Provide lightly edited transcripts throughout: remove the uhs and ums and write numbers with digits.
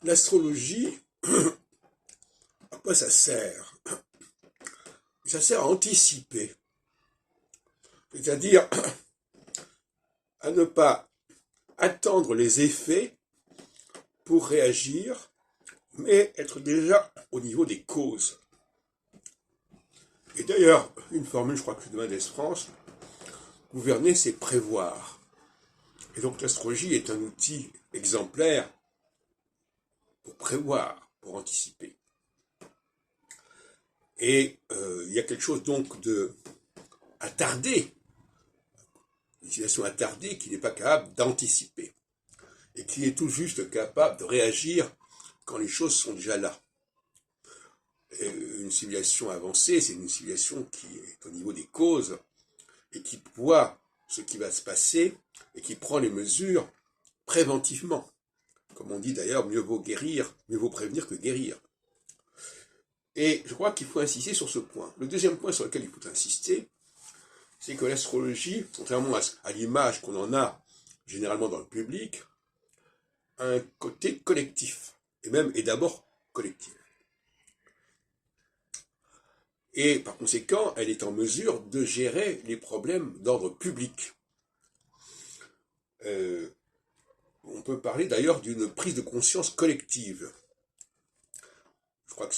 L'astrologie, à quoi ça sert? Ça sert à anticiper, c'est-à-dire à ne pas attendre les effets pour réagir, mais être déjà au niveau des causes. Et d'ailleurs, une formule, je crois que c'est de Mendès France, gouverner, c'est prévoir. Et donc l'astrologie est un outil exemplaire pour prévoir, pour anticiper. Et il y a quelque chose donc de attardé, une situation attardée qui n'est pas capable d'anticiper et qui est tout juste capable de réagir quand les choses sont déjà là. Et une civilisation avancée, c'est une civilisation qui est au niveau des causes et qui voit ce qui va se passer et qui prend les mesures préventivement. Comme on dit d'ailleurs, mieux vaut guérir, mieux vaut prévenir que guérir. Et je crois qu'il faut insister sur ce point. Le deuxième point sur lequel il faut insister, c'est que l'astrologie, contrairement à l'image qu'on en a généralement dans le public, a un côté collectif, et d'abord collectif. Et par conséquent, elle est en mesure de gérer les problèmes d'ordre public. On peut parler d'ailleurs d'une prise de conscience collective. Je crois que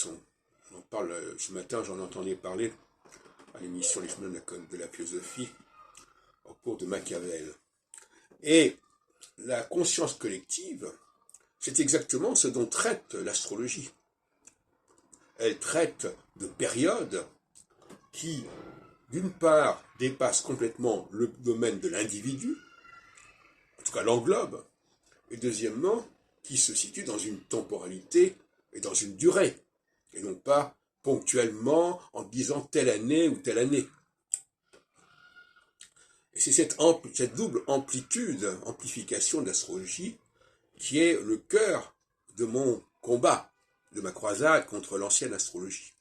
on en parle ce matin, j'en entendais parler à l'émission Les Chemins de la philosophie au cours de Machiavel. Et la conscience collective, c'est exactement ce dont traite l'astrologie. Elle traite de périodes qui, d'une part, dépassent complètement le domaine de l'individu, en tout cas l'englobe, et deuxièmement, qui se situent dans une temporalité et dans une durée, et non pas ponctuellement en disant telle année ou telle année. Et c'est cette double amplification de l'astrologie qui est le cœur de mon combat, de ma croisade contre l'ancienne astrologie.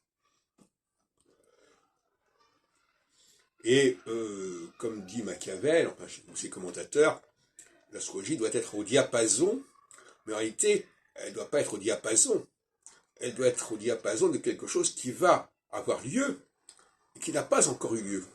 Et comme dit Machiavel, enfin ses commentateurs, l'astrologie doit être au diapason, mais en réalité, elle ne doit pas être au diapason. Elle doit être au diapason de quelque chose qui va avoir lieu et qui n'a pas encore eu lieu.